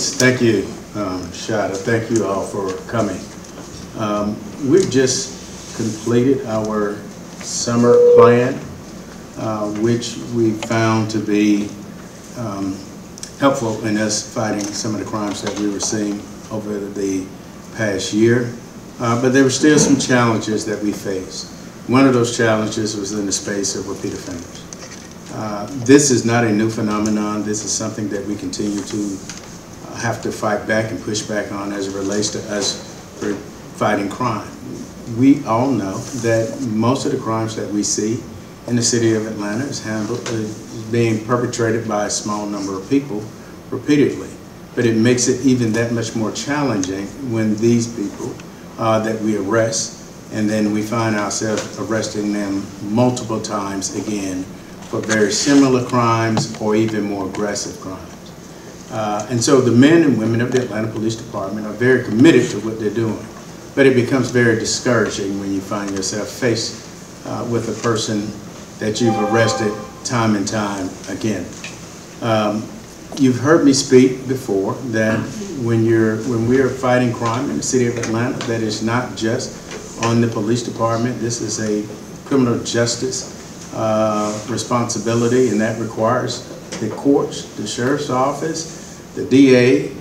Yes, thank you, Shada. Thank you all for coming. We've just completed our summer plan, which we found to be helpful in us fighting some of the crimes that we were seeing over the past year. But there were still some challenges that we faced. One of those challenges was in the space of repeat offenders. This is not a new phenomenon. This is something that we continue to have to fight back and push back on as it relates to us for fighting crime. We all know that most of the crimes that we see in the city of Atlanta is being perpetrated by a small number of people repeatedly. But it makes it even that much more challenging when these people that we arrest, and then we find ourselves arresting them multiple times again for very similar crimes or even more aggressive crimes. And so the men and women of the Atlanta Police Department are very committed to what they're doing. But it becomes very discouraging when you find yourself faced with a person that you've arrested time and time again. You've heard me speak before that when we are fighting crime in the city of Atlanta, that is not just on the police department. This is a criminal justice responsibility, and that requires the courts, the sheriff's office, the DA,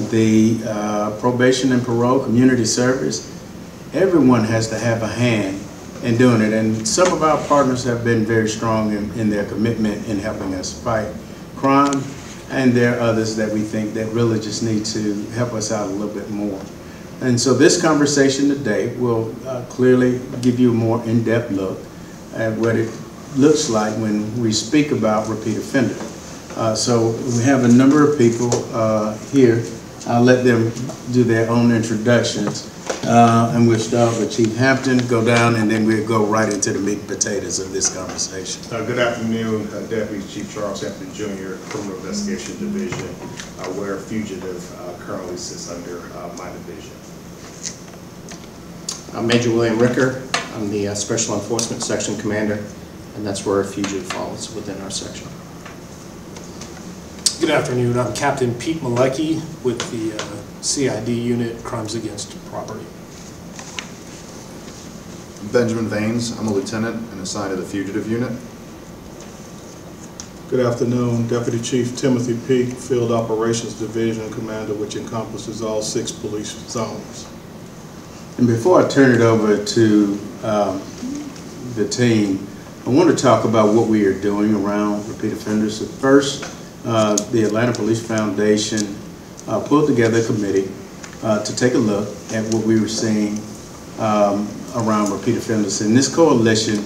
the probation and parole, community service. Everyone has to have a hand in doing it, and some of our partners have been very strong in their commitment in helping us fight crime, and there are others that we think that really just need to help us out a little bit more. And so this conversation today will clearly give you a more in-depth look at what it looks like when we speak about repeat offender. So we have a number of people here. I'll let them do their own introductions. And we'll start with Chief Hampton, go down, and then we'll go right into the meat and potatoes of this conversation. Good afternoon, Deputy Chief Charles Hampton Jr., Criminal Investigation Division, where fugitive currently sits under my division. I'm Major William Ricker. I'm the Special Enforcement Section Commander, and that's where a fugitive falls within our section. Good afternoon. I'm Captain Pete Malecki with the CID Unit, Crimes Against Property. Benjamin Vaines. I'm a lieutenant and assigned to the Fugitive Unit. Good afternoon. Deputy Chief Timothy Peake, Field Operations Division Commander, which encompasses all 6 police zones. And before I turn it over to the team, I want to talk about what we are doing around repeat offenders. At first, the Atlanta Police Foundation pulled together a committee to take a look at what we were seeing around repeat offenders. And this coalition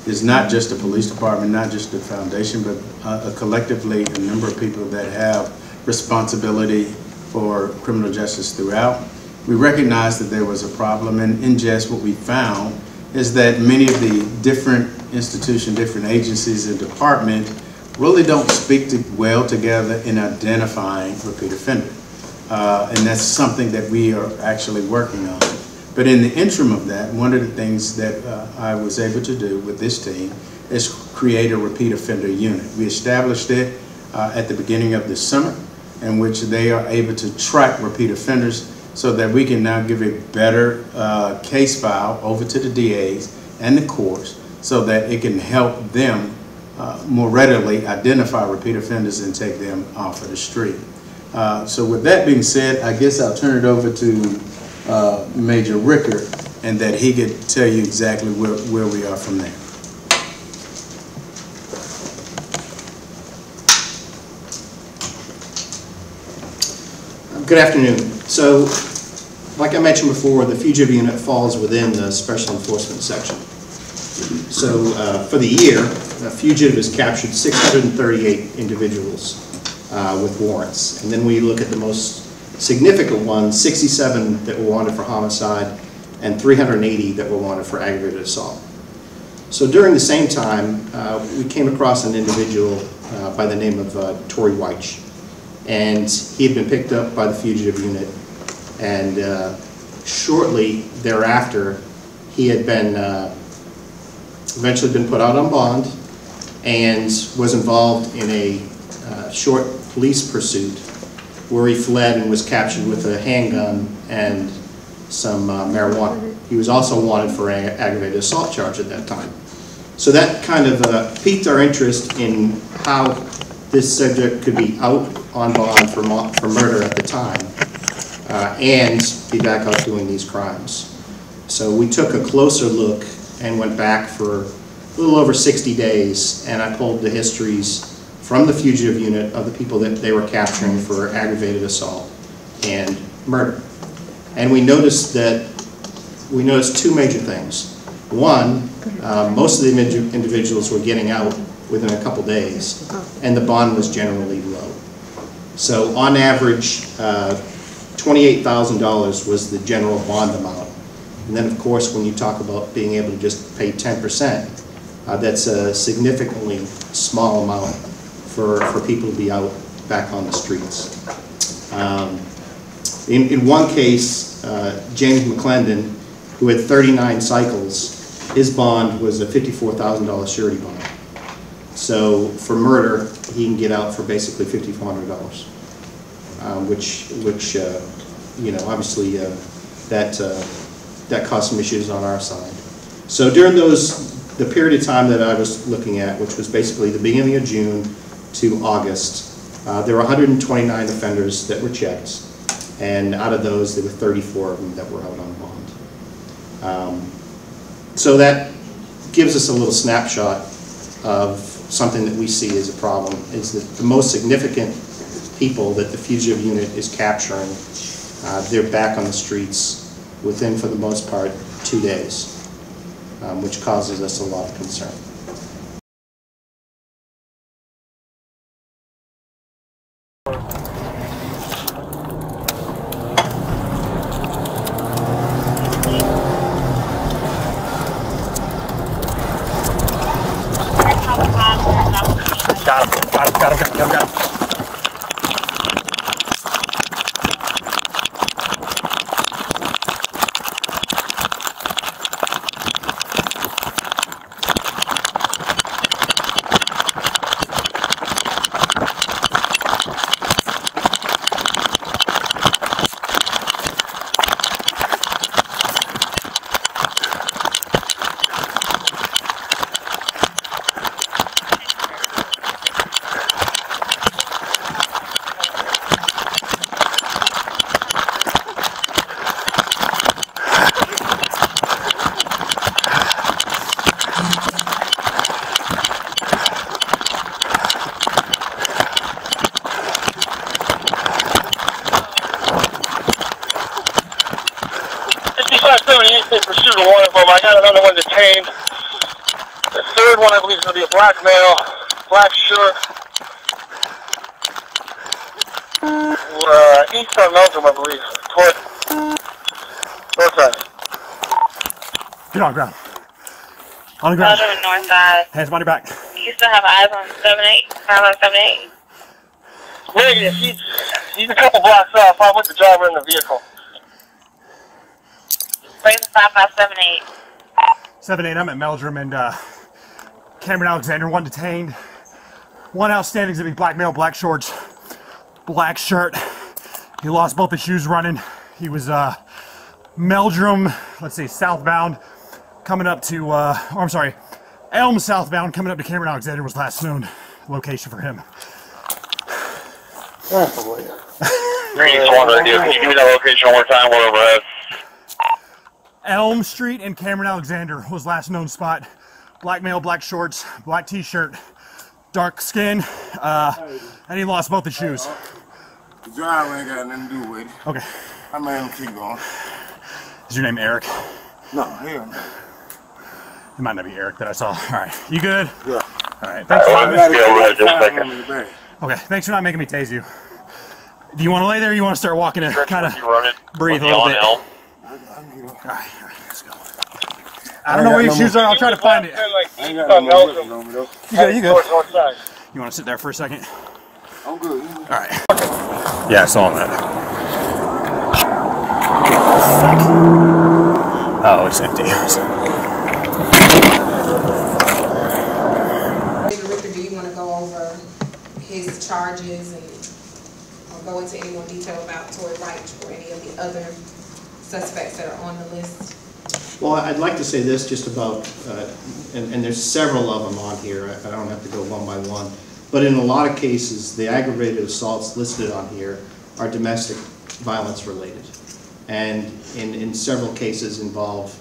is not just the police department, not just the foundation, but collectively a number of people that have responsibility for criminal justice throughout. We recognized that there was a problem, and in just what we found is that many of the different institutions, different agencies and departments really don't speak well together in identifying repeat offenders. And that's something that we are actually working on. But in the interim of that, one of the things that I was able to do with this team is create a repeat offender unit. We established it at the beginning of the summer, in which they are able to track repeat offenders so that we can now give a better case file over to the DAs and the courts so that it can help them more readily identify repeat offenders and take them off of the street. So with that being said, I guess I'll turn it over to Major Ricker, and that he could tell you exactly where we are from there. Good afternoon. So, like I mentioned before, the Fugitive Unit falls within the Special Enforcement Section. So, for the year, a fugitive has captured 638 individuals with warrants. And then we look at the most significant ones, 67 that were wanted for homicide and 380 that were wanted for aggravated assault. So during the same time, we came across an individual by the name of Tory Weich. And he had been picked up by the Fugitive Unit, and shortly thereafter, he had been eventually been put out on bond and was involved in a short police pursuit where he fled and was captured with a handgun and some marijuana. He was also wanted for an aggravated assault charge at that time. So that kind of piqued our interest in how this subject could be out on bond for murder at the time and be back out doing these crimes. So we took a closer look and went back for a little over 60 days, and I pulled the histories from the fugitive unit of the people that they were capturing for aggravated assault and murder. And we noticed two major things. One, most of the individuals were getting out within a couple days, and the bond was generally low. So on average, $28,000 was the general bond amount. And then of course, when you talk about being able to just pay 10%, that's a significantly small amount for people to be out back on the streets. In one case, James McClendon, who had 39 cycles, his bond was a $54,000 surety bond. So for murder, he can get out for basically $5,400, which you know, obviously that caused some issues on our side. So during the period of time that I was looking at, which was basically the beginning of June to August, there were 129 offenders that were checked, and out of those, there were 34 of them that were out on bond. So that gives us a little snapshot of something that we see as a problem, is that the most significant people that the fugitive unit is capturing, they're back on the streets within, for the most part, 2 days, which causes us a lot of concern. Got him. Pursuit of one of them. I got another one detained. The third one, I believe, is going to be a black male, black shirt. East on Meldrum, I believe. Toward north side. Get on the ground. On the ground. Meldrum, north side. Hands behind your back. You still have eyes on 7-8? 5 on 7-8? Negative. He's a couple blocks off. I'm with the driver in the vehicle. Where's the 5578? 7-8, I'm at Meldrum and Cameron Alexander, one detained. One outstanding is going to be black male, black shorts, black shirt. He lost both his shoes running. He was Meldrum, let's see, southbound, coming up to, I'm sorry, Elm southbound, coming up to Cameron Alexander was last known location for him. Oh boy. 3-1 radio, can you give me that location one more time? We're overhead. Elm Street and Cameron Alexander was last known spot. Black male, black shorts, black t-shirt, dark skin, and he lost both his shoes. The driver ain't got nothing to do with it. Okay. I made him keep going. Is your name Eric? No, hell no. It might not be Eric that I saw. All right. You good? Yeah. All right. Thanks for not Okay, thanks for not making me tase you. Do you want to lay there or you want to start walking to kind of breathe a little bit? All right, let's go. I don't know where your shoes are. I'll try to find it. I ain't got no weapons on me though. You good. You want to sit there for a second? I'm good. All right. Yeah, I saw that. Oh, it's empty. Ricker, do you want to go over his charges and go into any more detail about Tory Wright or any of the other suspects that are on the list? Well, I'd like to say this just about, and there's several of them on here. I don't have to go one by one. But in a lot of cases, the aggravated assaults listed on here are domestic violence related. And in several cases involve,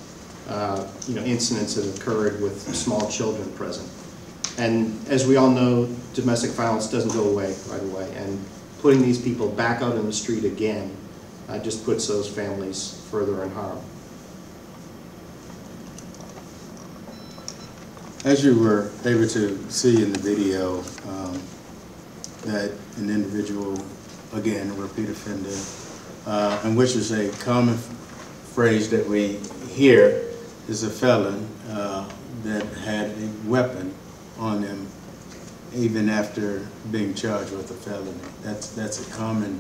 incidents that occurred with small children present. And as we all know, domestic violence doesn't go away right away. And putting these people back out in the street again just puts those families further in harm. As you were able to see in the video, that an individual, again, a repeat offender, and which is a common phrase that we hear, is a felon that had a weapon on them even after being charged with a felony. That's a common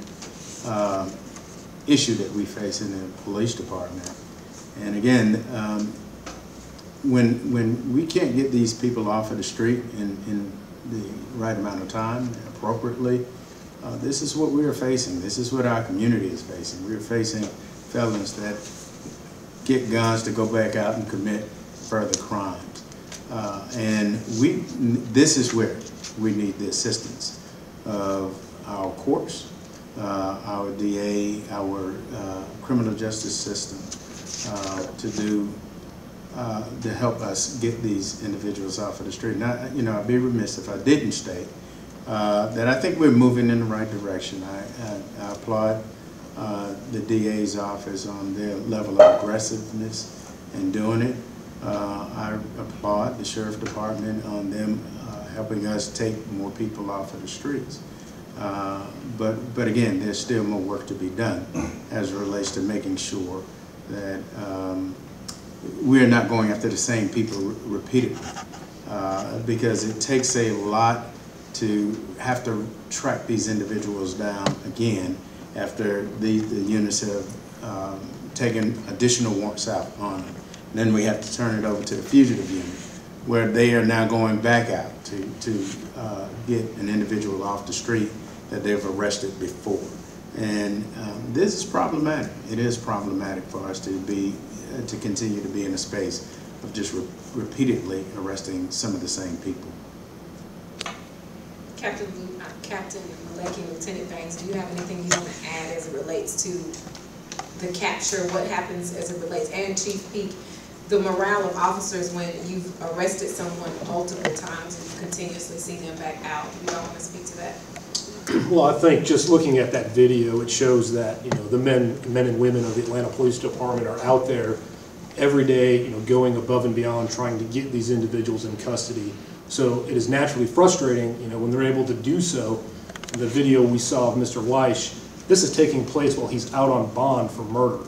issue that we face in the police department. And again, when we can't get these people off of the street in the right amount of time, appropriately, this is what we are facing. This is what our community is facing. We're facing felons that get guns to go back out and commit further crimes. And this is where we need the assistance of our courts, our DA, our criminal justice system to help us get these individuals off of the street. And I'd be remiss if I didn't state that I think we're moving in the right direction. I applaud the DA's office on their level of aggressiveness in doing it. I applaud the Sheriff Department on them helping us take more people off of the streets. But again, there's still more work to be done as it relates to making sure that we're not going after the same people repeatedly, because it takes a lot to have to track these individuals down again after the units have taken additional warrants out on them. And then we have to turn it over to the fugitive unit, where they are now going back out to get an individual off the street that they've arrested before. And this is problematic. It is problematic for us to continue to be in a space of just repeatedly arresting some of the same people. Captain Malecki, Lieutenant Banks, do you have anything you want to add as it relates to the capture, what happens as it relates, and Chief Peak, the morale of officers when you've arrested someone multiple times and you continuously see them back out? You don't want to speak to that? Well, I think just looking at that video, it shows that the men and women of the Atlanta Police Department are out there every day, going above and beyond, trying to get these individuals in custody. So it is naturally frustrating, when they're able to do so. In the video we saw of Mr. Weish, this is taking place while he's out on bond for murder.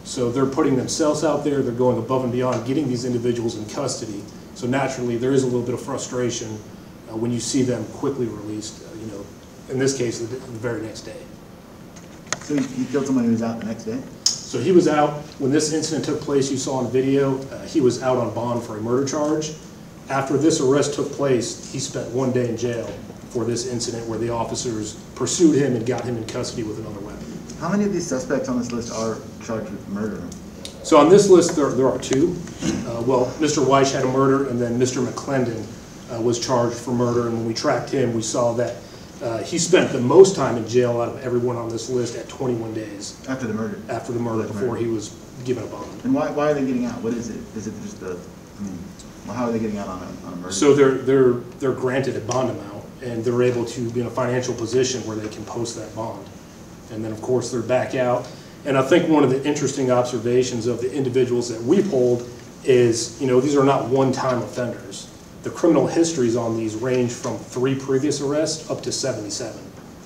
So they're putting themselves out there, they're going above and beyond, getting these individuals in custody. So naturally, there is a little bit of frustration when you see them quickly released, in this case, the very next day. So he killed someone who was out the next day? So he was out, when this incident took place, you saw on video, he was out on bond for a murder charge. After this arrest took place, he spent 1 day in jail for this incident where the officers pursued him and got him in custody with another weapon. How many of these suspects on this list are charged with murder? So on this list, there are two. Well, Mr. Weish had a murder, and then Mr. McClendon was charged for murder. And when we tracked him, we saw that he spent the most time in jail out of everyone on this list at 21 days. After the murder? After the murder, before he was given a bond. And why are they getting out? What is it? Is it just how are they getting out on a murder? So they're granted a bond amount, and they're able to be in a financial position where they can post that bond. And then, of course, they're back out. And I think one of the interesting observations of the individuals that we polled is, these are not one-time offenders. The criminal histories on these range from 3 previous arrests up to 77.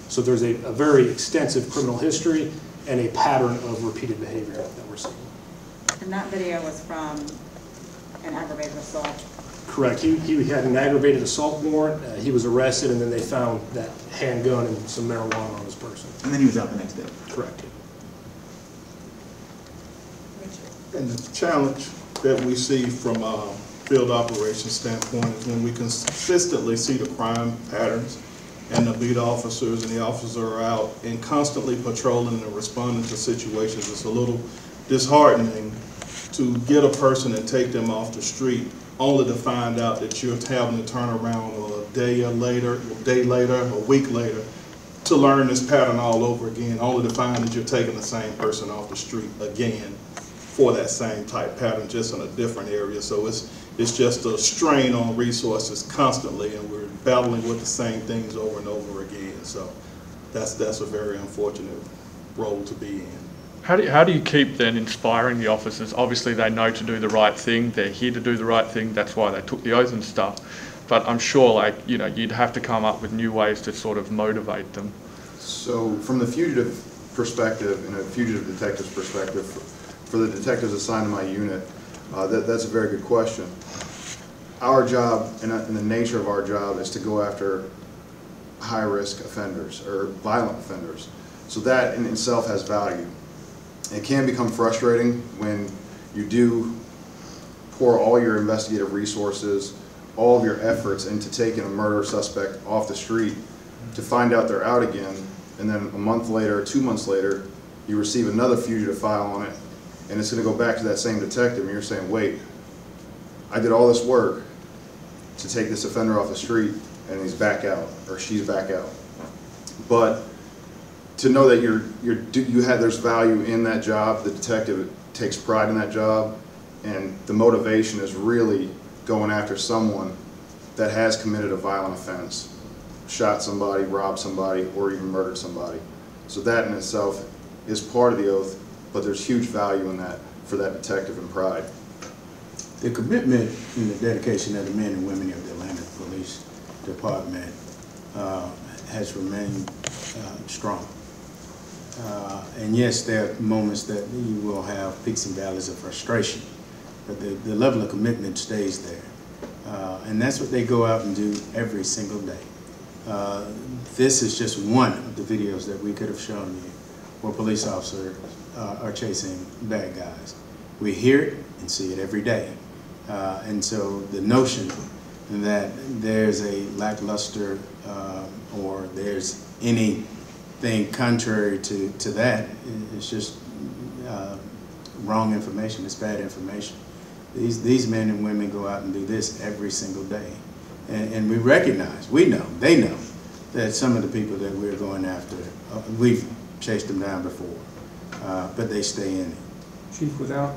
So there's a very extensive criminal history and a pattern of repeated behavior that we're seeing. And that video was from an aggravated assault? Correct. He had an aggravated assault warrant. He was arrested, and then they found that handgun and some marijuana on his person. And then he was out the next day? Correct. And the challenge that we see from a field operations standpoint is when we consistently see the crime patterns and the beat officers and the officers are out and constantly patrolling and responding to situations. It's a little disheartening to get a person and take them off the street only to find out that you're having to turn around a day later, a week later, to learn this pattern all over again, only to find that you're taking the same person off the street again for that same type pattern, just in a different area. So it's just a strain on resources constantly, and we're battling with the same things over and over again. So that's a very unfortunate role to be in. How do you keep then inspiring the officers? Obviously they know to do the right thing, they're here to do the right thing, that's why they took the oath and stuff. But I'm sure, like, you know, you'd have to come up with new ways to sort of motivate them. So from the fugitive perspective and a fugitive detective's perspective, for the detectives assigned to my unit, that's a very good question. Our job and the nature of our job is to go after high-risk offenders or violent offenders. So that in itself has value. It can become frustrating when you do pour all your investigative resources, all of your efforts into taking a murder suspect off the street to find out they're out again, and then a month later, 2 months later, you receive another fugitive file on it, and it's going to go back to that same detective, and you're saying, wait, I did all this work to take this offender off the street, and he's back out, or she's back out. But to know that there's value in that job, the detective takes pride in that job, and the motivation is really going after someone that has committed a violent offense, shot somebody, robbed somebody, or even murdered somebody. So that in itself is part of the oath, but there's huge value in that for that detective and pride. The commitment and the dedication of the men and women of the Atlanta Police Department has remained strong. And yes, there are moments that you will have peaks and valleys of frustration, but the level of commitment stays there. And that's what they go out and do every single day. This is just one of the videos that we could have shown you where police officers are chasing bad guys. We hear it and see it every day. And so the notion that there's a lackluster or there's anything contrary to that is just wrong information. It's bad information. These men and women go out and do this every single day. And we recognize, we know, they know that some of the people that we're going after, we've chased them down before, but they stay in it. Chief, without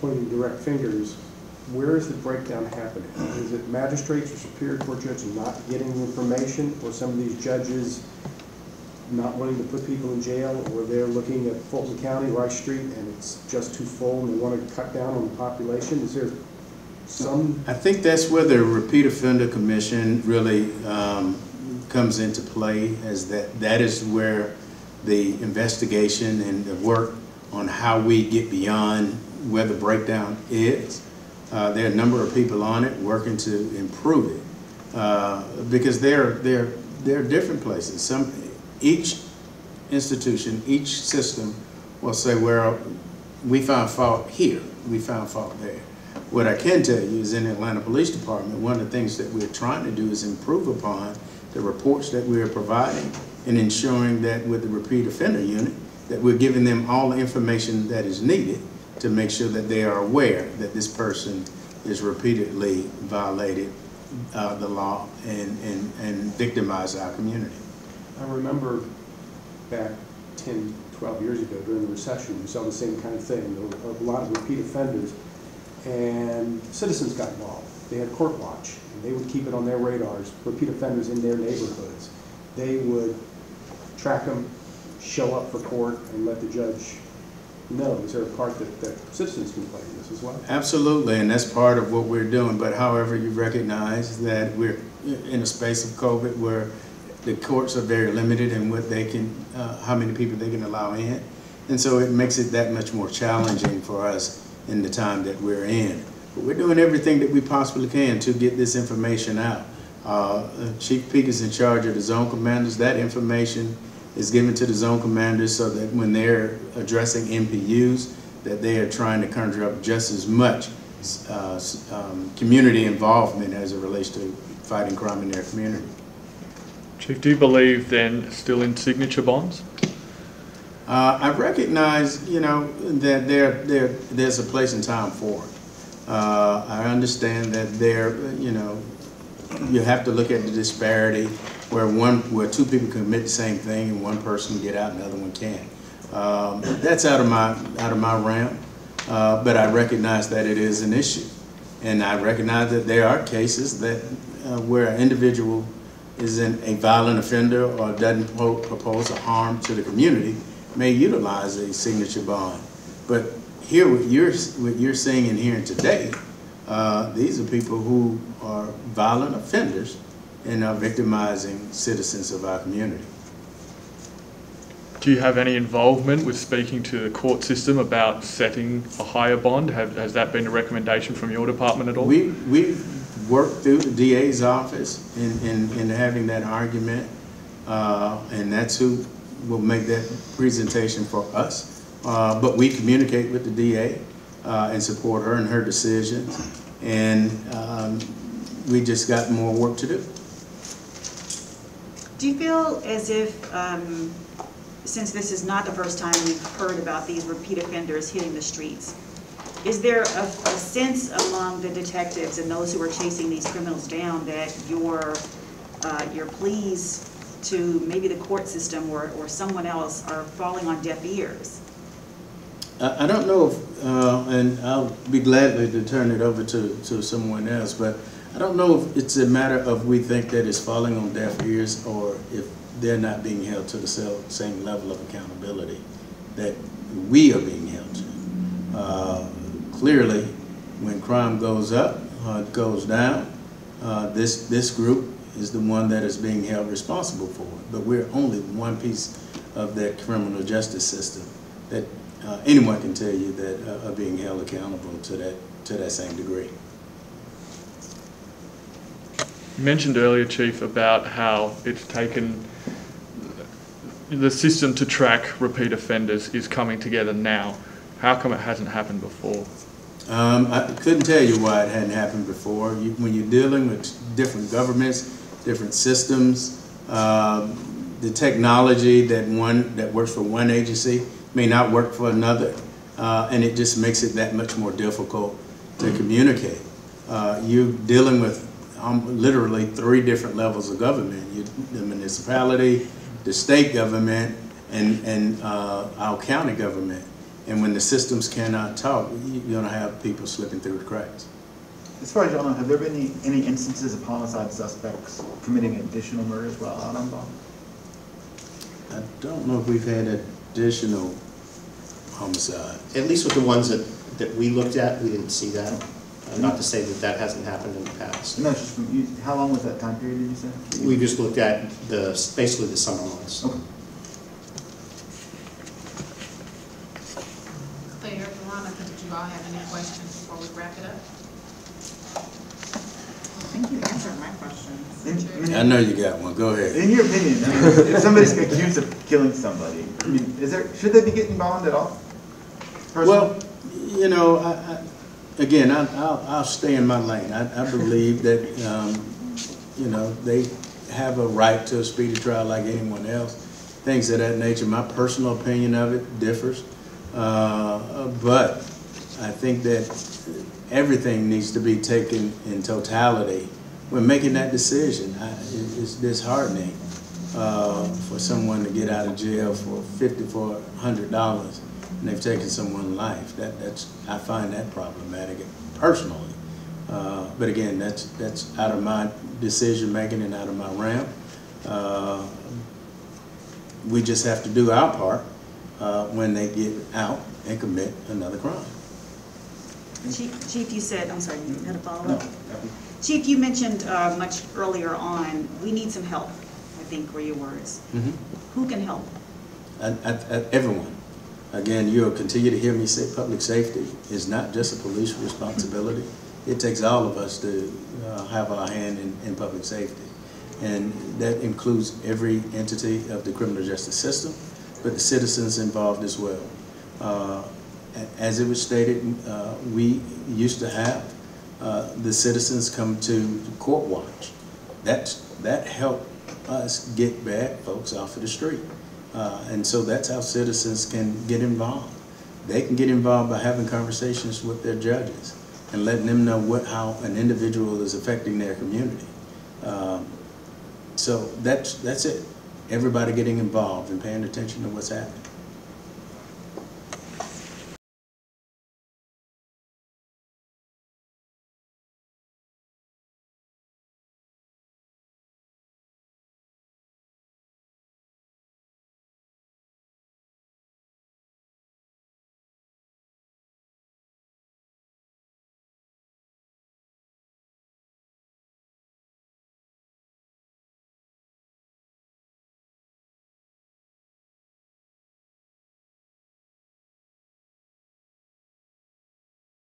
pointing direct fingers, where is the breakdown happening? Is it magistrates or superior court judges not getting the information, or some of these judges not wanting to put people in jail, or they're looking at Fulton County, Rice Street, and it's just too full and they want to cut down on the population? Is there some? I think that's where the Repeat Offender Commission really comes into play, as that is where the investigation and the work on how we get beyond where the breakdown is. There are a number of people on it working to improve it because there are different places. Each institution, each system will say, well, we found fault here, we found fault there. What I can tell you is in the Atlanta Police Department, one of the things that we're trying to do is improve upon the reports that we're providing and ensuring that with the Repeat Offender Unit, that we're giving them all the information that is needed to make sure that they are aware that this person is repeatedly violated the law and victimized our community. I remember back 10, 12 years ago during the recession, we saw the same kind of thing. There were a lot of repeat offenders, and citizens got involved. They had court watch, and they would keep it on their radars, repeat offenders in their neighborhoods. They would track them, show up for court, and let the judge know. Is there a part that citizens can play in this as well? Absolutely, and that's part of what we're doing. But however, you recognize that we're in a space of COVID where the courts are very limited in what they can, how many people they can allow in. And so it makes it that much more challenging for us in the time that we're in. But we're doing everything that we possibly can to get this information out. Chief Peak is in charge of the zone commanders. That information is given to the zone commanders so that when they're addressing MPUs, that they are trying to conjure up just as much community involvement as it relates to fighting crime in their community. Chief, do you believe then still in signature bonds? I recognize, you know, that there's a place and time for it. I understand that you know, you have to look at the disparity where two people commit the same thing and one person get out and the other one can't. That's out of my realm, but I recognize that it is an issue, and I recognize that there are cases that where an individual is a violent offender or doesn't propose a harm to the community may utilize a signature bond. But here, what you're seeing and hearing today, these are people who are violent offenders and are victimizing citizens of our community. Do you have any involvement with speaking to the court system about setting a higher bond? Has that been a recommendation from your department at all? We worked through the DA's office in having that argument, and that's who will make that presentation for us. But we communicate with the DA and support her in her decisions, and we just got more work to do. Do you feel as if, since this is not the first time we've heard about these repeat offenders hitting the streets, is there a sense among the detectives and those who are chasing these criminals down that your pleas to maybe the court system or someone else are falling on deaf ears? I don't know if, and I'll be glad to turn it over to someone else, but I don't know if it's a matter of we think that it's falling on deaf ears or if they're not being held to the same level of accountability that we are being held to. Clearly, when crime goes up, it goes down, this group is the one that is being held responsible for it. But we're only one piece of that criminal justice system that anyone can tell you that are being held accountable to that same degree. You mentioned earlier, Chief, about how it's taken the system to track repeat offenders is coming together now. How come it hasn't happened before? I couldn't tell you why it hadn't happened before. When you're dealing with different governments, different systems, the technology that works for one agency may not work for another, and it just makes it that much more difficult to communicate. You're dealing with literally 3 different levels of government: the municipality, the state government, and our county government. And when the systems cannot talk, you're going to have people slipping through the cracks. As far as y'all know, have there been any instances of homicide suspects committing additional murders while out on bond? I don't know if we've had additional homicides. At least with the ones that we looked at, we didn't see that. Not to say that that hasn't happened in the past. No, just from you, how long was that time period, did you say? We just looked at basically the summer months. Okay. Claire, Veronica, did you all have any questions before we wrap it up? I think you answered my questions. I know you got one. Go ahead. In your opinion, I mean, if somebody's accused of killing somebody, I mean, should they be getting bond at all? Personally? Well, you know, again, I'll stay in my lane. I believe that, you know, they have a right to a speedy trial like anyone else. Things of that nature. My personal opinion of it differs. But I think that everything needs to be taken in totality when making that decision. It's disheartening for someone to get out of jail for $100 and they've taken someone's life. I find that problematic personally. But again, that's out of my decision making and out of my realm. We just have to do our part when they get out and commit another crime. Chief, you said, I'm sorry, you had a follow-up? No. Chief, you mentioned much earlier on, we need some help, I think were your words. Mm-hmm. Who can help? Everyone. Again, you'll continue to hear me say public safety is not just a police responsibility. It takes all of us to have our hand in public safety. And that includes every entity of the criminal justice system, but the citizens involved as well. As it was stated, we used to have the citizens come to court watch. That helped us get bad folks off of the street. And so that's how citizens can get involved. They can get involved by having conversations with their judges and letting them know how an individual is affecting their community. So that's it. Everybody getting involved and paying attention to what's happening.